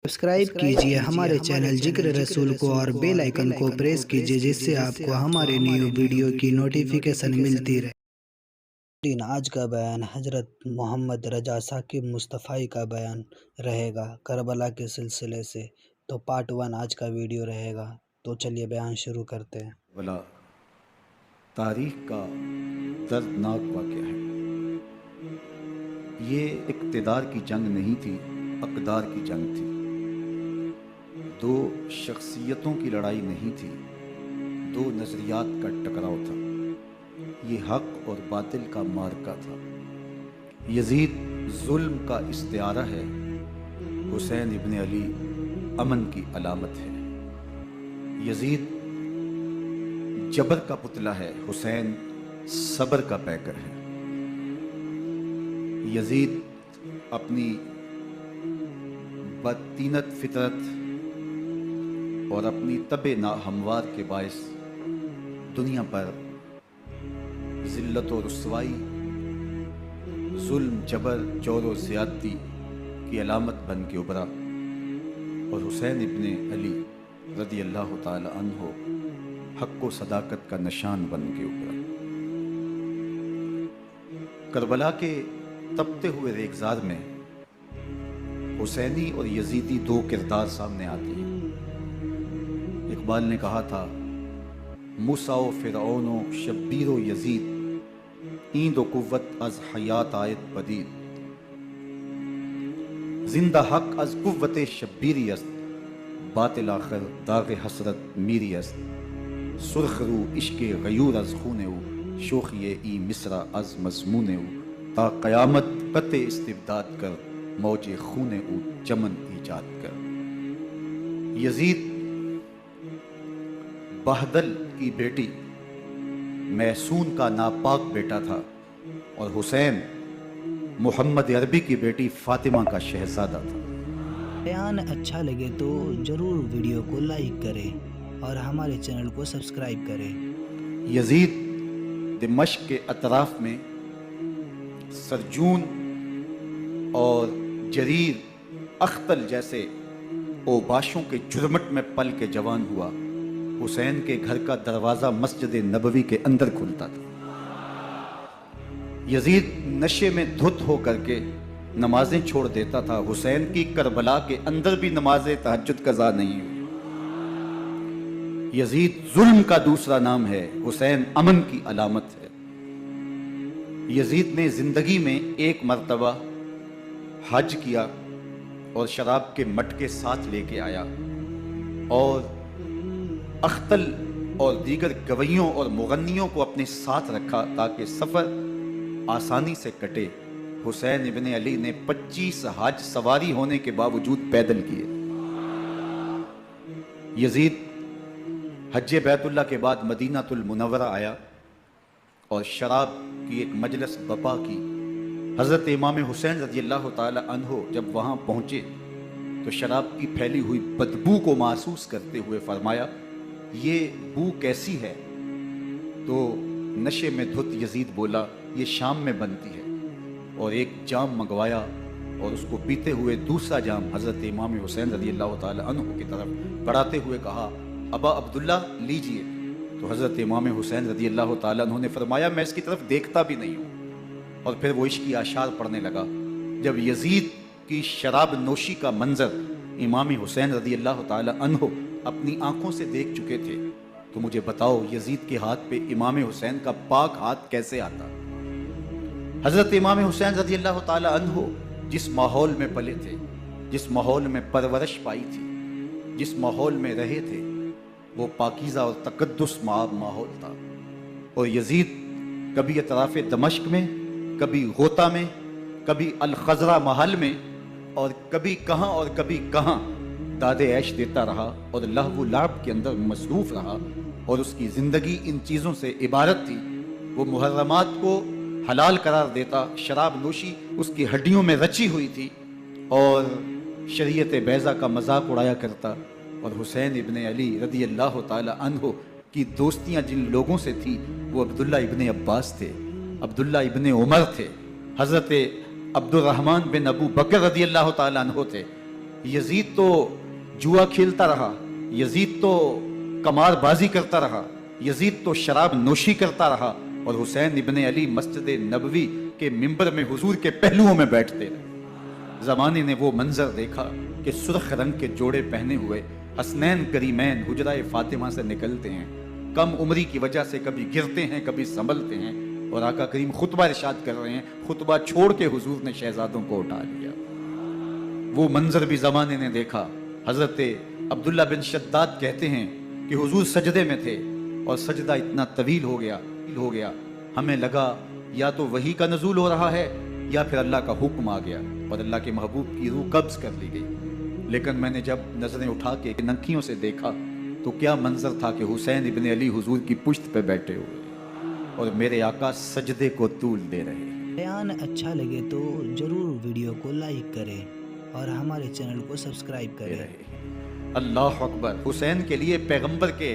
Subscribe کیجئے ہمارے channel ذکر رسول کو اور بیل آئیکن کو پریس کیجئے جس سے آپ کو ہمارے نیو ویڈیو کی نوٹیفیکیشن ملتی رہے۔ آج کا بیان حضرت محمد رضا ثاقب مصطفی کا بیان رہے گا کربلا کے سلسلے سے، تو پارٹ 1 آج کا ویڈیو رہے گا، تو چلیے بیان شروع کرتے ہیں۔ کربلا تاریخ کا دردناک واقعہ ہے۔ یہ اقتدار کی جنگ نہیں تھی، اقدار کی جنگ تھی۔ دو شخصیتوں کی لڑائی نہیں تھی، دو نظریات کا ٹکراؤ تھا۔ یہ حق اور باطل کا معرکہ تھا۔ یزید ظلم کا استعارہ ہے، حسین ابن علی امن کی علامت ہے۔ یزید جبر کا پتلا ہے، حسین صبر کا پیکر ہے۔ یزید اپنی بدطینت فطرت اور اپنی طبع ناہموار کے باعث دنیا پر ذلت و رسوائی، ظلم، جبر، جور و زیادتی کی علامت بن کے ابھرا، اور حسین ابن علی رضی اللہ تعالی عنہ حق و صداقت کا نشان بن کے ابھرا۔ کربلا کے تپتے ہوئے ریگزار میں حسینی اور یزیدی دو کردار سامنے آتے ہیں۔ اقبال نے کہا تھا، موسیٰ و فرعون و شبیر و یزید، ایند و قوت از حیات آیت پدید، زندہ حق از قوت شبیری است، باطل آخر داغ حسرت میری است، سرخ رو عشق غیور از خون او، شوخی ای مصرع از مضمون او، تا قیامت قطع استبداد کر، موج خون او چمن ایجاد کر۔ یزید بہدل کی بیٹی محسون کا ناپاک بیٹا تھا، اور حسین محمد عربی کی بیٹی فاطمہ کا شہزادہ تھا۔ بیان اچھا لگے تو ضرور ویڈیو کو لائک کریں اور ہمارے چینل کو سبسکرائب کریں۔ یزید دمشق کے اطراف میں سرجون اور جریر، اختل جیسے اوباشوں کے جرمٹ میں پل کے جوان ہوا۔ حسین کے گھر کا دروازہ مسجد نبوی کے اندر کھلتا تھا۔ یزید نشے میں دھت ہو کر کے نمازیں چھوڑ دیتا تھا۔ حسین کی کربلا کے اندر بھی نماز تہجد قضا نہیں ہوئی۔ یزید ظلم کا دوسرا نام ہے، حسین امن کی علامت ہے۔ یزید نے زندگی میں ایک مرتبہ حج کیا اور شراب کے مٹکے ساتھ لے کے آیا، اور اختل اور دیگر گویوں اور مغنیوں کو اپنے ساتھ رکھا تاکہ سفر آسانی سے کٹے۔ حسین ابن علی نے 25 حج سواری ہونے کے باوجود پیدل کیے۔ یزید حج بیت اللہ کے بعد مدینہ المنورہ آیا اور شراب کی ایک مجلس بپا کی۔ حضرت امام حسین رضی اللہ تعالی عنہ جب وہاں پہنچے تو شراب کی پھیلی ہوئی بدبو کو محسوس کرتے ہوئے فرمایا، یہ بو کیسی ہے؟ تو نشے میں دھت یزید بولا، یہ شام میں بنتی ہے، اور ایک جام منگوایا اور اس کو پیتے ہوئے دوسرا جام حضرت امام حسین رضی اللہ تعالی عنہ کی طرف بڑھاتے ہوئے کہا، ابا عبداللہ لیجئے۔ تو حضرت امام حسین رضی اللہ تعالی عنہ نے فرمایا، میں اس کی طرف دیکھتا بھی نہیں ہوں، اور پھر وہ عشقی اشعار پڑھنے لگا۔ جب یزید کی شراب نوشی کا منظر امام حسین رضی اللہ تعالی عنہ اپنی آنکھوں سے دیکھ چکے تھے، تو مجھے بتاؤ یزید کے ہاتھ پہ امام حسین کا پاک ہاتھ کیسے آتا؟ حضرت امام حسین رضی اللہ تعالی عنہ جس ماحول میں پلے تھے، جس ماحول میں پرورش پائی تھی، جس ماحول میں رہے تھے، وہ پاکیزہ اور تقدس ماحول تھا۔ اور یزید کبھی اطراف دمشق میں، کبھی غوطہ میں، کبھی الخضرہ محل میں، اور کبھی کہاں اور کبھی کہاں داد عیش دیتا رہا اور لہو و لعب کے اندر مصروف رہا، اور اس کی زندگی ان چیزوں سے عبارت تھی۔ وہ محرمات کو حلال قرار دیتا، شراب نوشی اس کی ہڈیوں میں رچی ہوئی تھی، اور شریعت بیضہ کا مذاق اڑایا کرتا۔ اور حسین ابن علی رضی اللہ تعالی عنہ کی دوستیاں جن لوگوں سے تھی، وہ عبداللہ ابن عباس تھے، عبداللہ ابن عمر تھے، حضرت عبد الرحمن بن ابو بکر رضی اللہ تعالیٰ عنہ تھے، यजीद तो जुआ खेलता रहा, यजीद तो कमार बाजी करता रहा, यजीद तो शराब नोशी करता रहा, और हुसैन इब्न अली मस्जिद नबवी के मिंबर में हुजूर के पहलुओं में बैठते रहे। ज़माने ने वो मंजर देखा कि सुर्ख रंग के जोड़े पहने हुए हसनैन करीमैन हुजरा फातिमा से निकलते हैं, कम उम्री की वजह से कभी गिरते हैं कभी संभलते हैं, और आका करीम खुतबा इरशाद कर रहे हैं, खुतबा छोड़ के हुजूर ने शहजादों को उठा लिया। वो मंजर भी ज़माने ने देखा। हज़रत अब्दुल्ला बिन शद्दाद कहते हैं कि हुजूर सजदे में थे और सजदा इतना तवील हो गया, हमें लगा या तो वही का नज़ूल हो रहा है या फिर अल्लाह का हुक्म आ गया और अल्लाह के महबूब की रूह कब्ज़ कर ली गई। लेकिन मैंने जब नज़रें उठा के नंखियों से देखा तो क्या मंजर था कि हुसैन इब्न अली हुजूर की पुश्त पे बैठे हुए और मेरे आका सजदे को तूल दे रहे। बयान अच्छा लगे तो ज़रूर वीडियो को लाइक करें और हमारे चैनल को सब्सक्राइब करें। अल्लाह अकबर। हुसैन के लिए पैगंबर के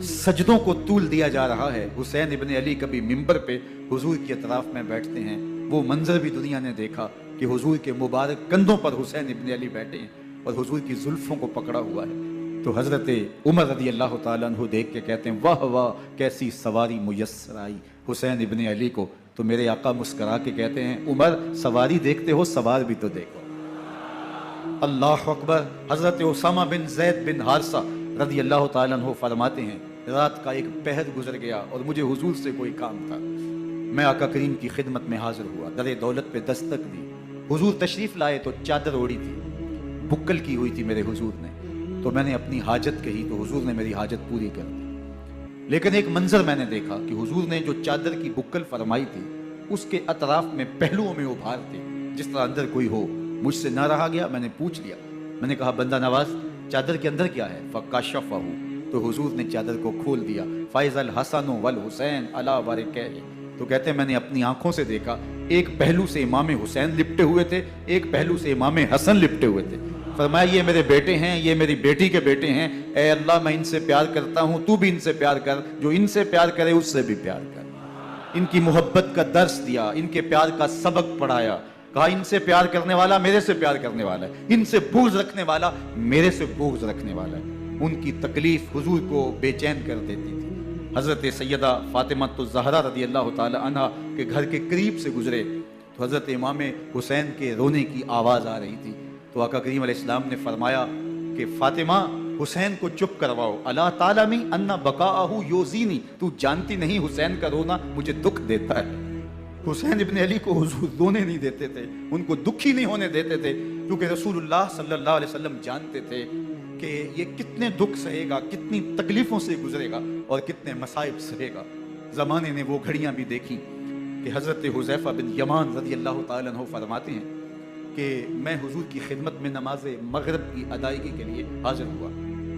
सजदों को तूल दिया जा रहा है। हुसैन इब्न अली कभी मिंबर पे हुजूर की अतराफ में बैठते हैं। वो मंजर भी दुनिया ने देखा कि हुजूर के मुबारक कंधों पर हुसैन इब्न अली बैठे हैं और हुजूर की जुल्फों को पकड़ा हुआ है। तो हज़रत उमर रज़ी अल्लाह ताला अन्हु देख के कहते हैं, वाह वाह कैसी सवारी मुयस्सर आई हुसैन इब्न अली को। तो मेरे आका मुस्करा के कहते हैं, उमर सवारी देखते हो, सवार भी तो देखो। अल्लाह अकबर। हज़रत उसामा बिन ज़ैद बिन हारिसा रज़ी अल्लाह ताला अन्हु फरमाते हैं, रात का एक पहर गुजर गया और मुझे हुजूर से कोई काम था। मैं आका करीम की खिदमत में हाजिर हुआ, दरे दौलत पे दस्तक दी। हुजूर तशरीफ़ लाए तो चादर ओढ़ी थी, बुक्कल की हुई थी मेरे हुजूर ने। तो मैंने अपनी हाजत कही तो हुजूर ने मेरी हाजत पूरी कर दी। लेकिन एक मंजर मैंने देखा कि हुजूर ने जो चादर की बुक्कल फरमाई थी उसके अतराफ में पहलुओं में उभार थे, जिस तरह अंदर कोई हो। मुझसे ना रहा गया, मैंने पूछ लिया। मैंने कहा, बंदा नवाज चादर के अंदर क्या है? फ़काशफ़हू। तो हुजूर ने चादर को खोल दिया। फ़ाइज़ल हसन वल हुसैन अला वारिकैहि। तो कहते हैं मैंने अपनी आंखों से देखा, एक पहलू से इमाम हुसैन लिपटे हुए थे, एक पहलू से इमाम हसन लिपटे हुए थे। फरमाया, ये मेरे बेटे हैं, ये मेरी बेटी के बेटे हैं। ए अल्लाह, मैं इनसे प्यार करता हूँ, तू भी इनसे प्यार कर। जो इनसे प्यार करे उससे भी प्यार कर। इनकी मोहब्बत का दर्स दिया, इनके प्यार का सबक पढ़ाया। कहा, इनसे प्यार करने वाला मेरे से प्यार करने वाला है, इनसे बुग़्ज़ रखने वाला मेरे से बुग़्ज़ रखने वाला है। उनकी तकलीफ हुजूर को बेचैन कर देती थी। हज़रत सैयदा फ़ातिमा तो ज़हरा रज़ी अल्लाह ताला अन्हा के घर के करीब से गुजरे तो हज़रत इमाम हुसैन के रोने की आवाज़ आ रही थी। तो आका करीम अलैहिस्सलाम ने फरमाया कि फ़ातिमा, हुसैन को चुप करवाओ। अला तालमी अन्ना बकाअहु योज़ीनी। तू जानती नहीं हुसैन का रोना मुझे दुख देता है। हुसैन इब्न अली को हुजूर रोने नहीं देते थे, उनको दुखी नहीं होने देते थे, क्योंकि रसूलुल्लाह सल्लल्लाहु अलैहि वसल्लम जानते थे कि ये कितने दुख सहेगा, कितनी तकलीफ़ों से गुजरेगा और कितने मसाइब सहेगा। ज़माने ने वो घड़ियाँ भी देखी कि हज़रत हुज़ैफ़ा बिन यमान रज़ी अल्लाह ताला अन्हु फरमाते हैं कि मैं हुजूर की खिदमत में नमाज मगरिब की अदायगी के लिए हाजिर हुआ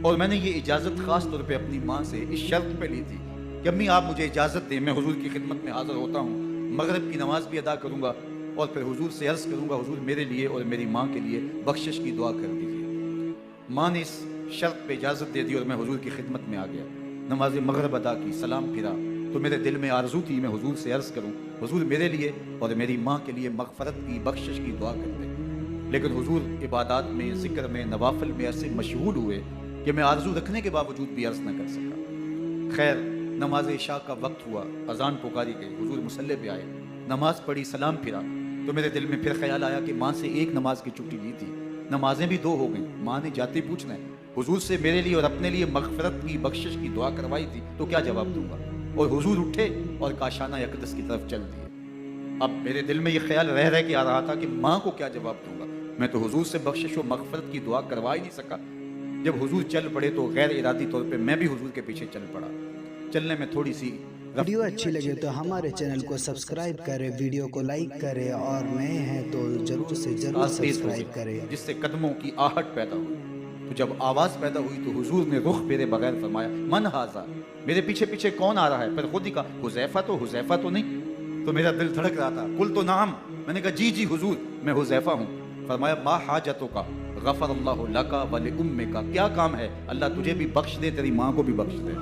और मैंने ये इजाज़त ख़ास तौर पे अपनी माँ से इस शर्त पे ली थी कि अम्मी आप मुझे इजाज़त दें, मैं हुजूर की खिदमत में हाजिर होता हूँ, मगरिब की नमाज भी अदा करूँगा और फिर हुजूर से अर्ज़ करूँगा, हुजूर मेरे लिए और मेरी माँ के लिए बख्शिश की दुआ कर दीजिए। माँ ने इस शर्त पे इजाज़त दे दी और मैं हुजूर की खिदमत में आ गया। नमाज मगरिब अदा की, सलाम फिरा तो मेरे दिल में आरज़ू थी मैं हुजूर से अर्ज़ करूँ, हुजूर मेरे लिए और मेरी माँ के लिए मग़फ़रत की, बख्शिश की दुआ कर दें। लेकिन हुजूर इबादत में, ज़िक्र में, नवाफिल में ऐसे मशगूल हुए कि मैं आरज़ू रखने के बावजूद भी अर्ज़ न कर सका। खैर, नमाज इशा का वक्त हुआ, अज़ान पुकारी गई, हुजूर मुसल्ले पे आए, नमाज पढ़ी, सलाम फिरा तो मेरे दिल में फिर ख्याल आया कि माँ से एक नमाज की छुट्टी ली थी, नमाजें भी दो हो गई। माँ ने जाते पूछना है, हुजूर से मेरे लिए और अपने लिए मग़फ़रत की, बख्शिश की दुआ करवाई थी, तो क्या जवाब दूंगा? और हुजूर उठे और काशाना यक़दस की तरफ चल दिए। अब मेरे दिल में ये ख्याल रह के आ रहा था कि माँ को क्या जवाब दूंगा? मैं तो हुजूर से बख्शिश व मग़फ़रत की दुआ करवा ही नहीं सका। जब हुजूर चल पड़े तो गैर इरादी तौर पे मैं भी हुजूर के पीछे चल पड़ा। चलने में थोड़ी सी वीडियो अच्छी लगे तो हमारे चैनल को सब्सक्राइब करें, वीडियो को लाइक करें और नए हैं तो जरूर से जरूर सब्सक्राइब करें, जिससे कदमों की आहट पैदा हुई। तो जब आवाज़ पैदा हुई तो हुजूर ने रुख फेरे बगैर फरमाया, मन हाज़ा, मेरे पीछे पीछे कौन आ रहा है? फिर खुद ही कहा, हुज़ैफ़ा तो नहीं। तो मेरा दिल धड़क रहा था, कुल तो नाम। मैंने कहा, जी जी हुजूर, मैं हुज़ैफ़ा हूँ। फरमाया, मा हाजतों का गफ़रल्लाहु लका व लिउम्मिका, क्या काम है? अल्लाह तुझे भी बख्श दे, तेरी माँ को भी बख्श दे।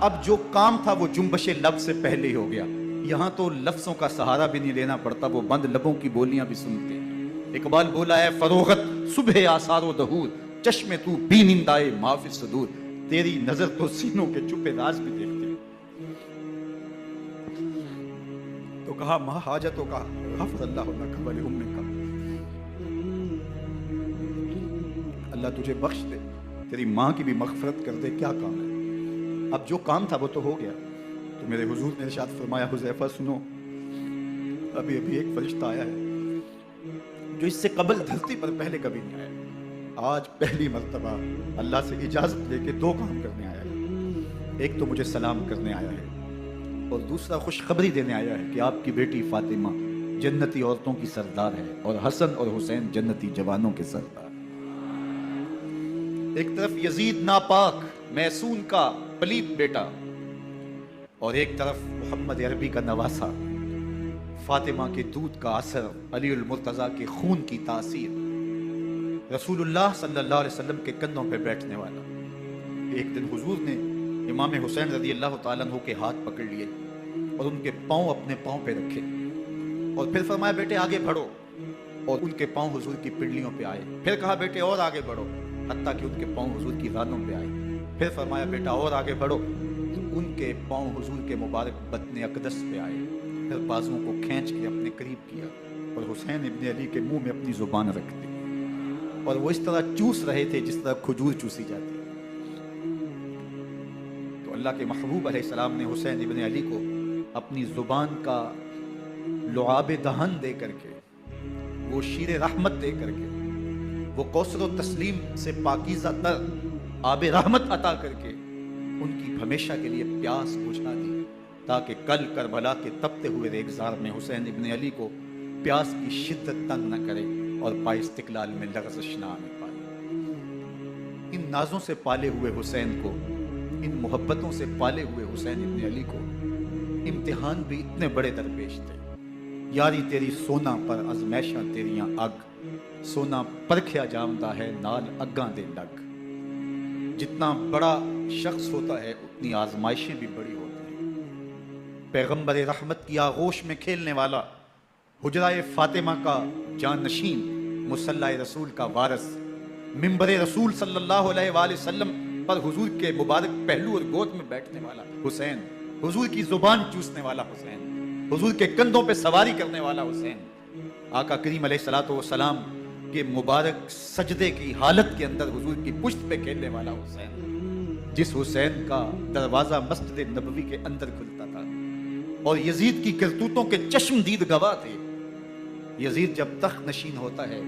अब जो काम था वो जुम्बशे लब से पहले ही हो गया। यहाँ तो लफ्ज़ों का सहारा भी नहीं लेना पड़ता, वो बंद लबों की बोलियां भी सुनते हैं। इकबाल बोला है, फरोगत सुबह आसारो दहूर, चश्मे तू बीनिंदाए माफी सदूर। तेरी नजर तो सीनों के छुपे राज भी देखती। तो कहा माँ हाजतों का गफरल्लाहु लक व लिउम्मिका, अल्लाह तुझे बख्श दे, तेरी माँ की भी मगफरत कर दे, क्या काम है। अब जो काम था वो तो हो गया। तो मेरे हुजूर ने इरशाद फरमाया, हुज़ैफा सुनो, अभी अभी एक फरिश्ता आया है जो इससे कबल धरती पर पहले कभी नहीं आया। आज पहली मर्तबा अल्लाह से इजाजत लेके दो काम करने आया है। एक तो मुझे सलाम करने आया है और दूसरा खुशखबरी देने आया है कि आपकी बेटी फातिमा जन्नती औरतों की सरदार है और हसन और हुसैन जन्नती जवानों के सरदार। एक तरफ यजीद नापाक मैसून का पलीत बेटा और एक तरफ मोहम्मद अरबी का नवासा, फातिमा के दूध का असर, अली उल मुर्तजा के खून की तासीर, रसूलुल्लाह सल्लल्लाहु अलैहि वसल्लम के कंधों पे बैठने वाला। एक दिन हुजूर ने इमाम हुसैन रज़ी अल्लाह तआला अन्हु के हाथ पकड़ लिए और उनके पांव अपने पांव पे रखे और फिर फरमाया बेटे आगे बढ़ो, और उनके पांव हुजूर की पिंडलियों पे आए। फिर कहा बेटे और आगे बढ़ो, हत्ता कि उनके पांव हुजूर की रानों पे आए। फिर फरमाया बेटा और आगे बढ़ो, तो उनके पांव हुजूर के मुबारक बतने अकदस पे आए। फिर बाजुओं को खींच के अपने करीब किया और हुसैन इब्ने अली के मुंह में अपनी जुबान रख दी और वो इस तरह चूस रहे थे जिस तरह खजूर चूसी जाती है। तो अल्लाह के महबूब अलैहिस्सलाम ने हुसैन इब्ने अली को अपनी जुबान का लुआब दहन दे करके, वो शीर रहमत दे करके, वो कौसर व तस्लीम से पाकीज़ा तर आब रहमत अता करके उनकी हमेशा के लिए प्यास बुझा दी, ताकि कल करबला के तपते हुए रेगजार में हुसैन इब्ने अली को प्यास की शिद्दत तंग न करे और पाए इस्तिकलाल में लग़ज़श न आने पाए। इन नाजों से पाले हुए हुसैन को, इन मोहब्बतों से पाले हुए हुसैन इब्ने अली को इम्तिहान भी इतने बड़े दरपेश थे। यारी तेरी सोना पर अजमैशा तेरियां अग, सोना परख्या जामदा है नाल अग्गां दे लग। जितना बड़ा शख्स होता है उतनी आजमाइशें भी बड़ी होती हैं। पैगंबर रहमत की आगोश में खेलने वाला, हुजराए फातिमा का जानशीन, मुसल्ला रसूल का वारस, मिंबर रसूल सल्लल्लाहु अलैहि वसल्लम पर हुजूर के मुबारक पहलू और गोद में बैठने वाला हुसैन, हुजूर की जुबान चूसने वाला हुसैन, हुजूर के कंधों पे सवारी करने वाला हुसैन, आका करीम अलैहिस्सलातु वस्सलाम के मुबारक सजदे की हालत के अंदर हुजूर की पुश्त पे खेलने वाला हुसैन, जिस हुसैन का दरवाजा मस्जिद नबवी के अंदर खुलता था और यजीद की करतूतों के चश्मदीद गवाह थे। यजीद जब तख्त नशीन होता है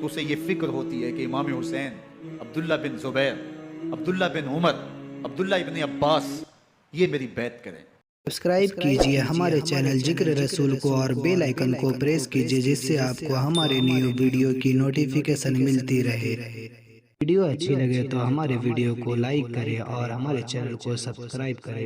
तो उसे ये फिक्र होती है कि इमाम हुसैन, अब्दुल्ला बिन जुबैर, अब्दुल्ला बिन उमर, अब्दुल्ला इब्न अब्बास ये मेरी बैत करें। सब्सक्राइब कीजिए हमारे चैनल जिक्र रसूल को और बेल आइकन को प्रेस कीजिए, जिससे आपको हमारे न्यू वीडियो की नोटिफिकेशन मिलती रहे। वीडियो अच्छी लगे तो हमारे वीडियो को लाइक करें और हमारे चैनल को सब्सक्राइब करें।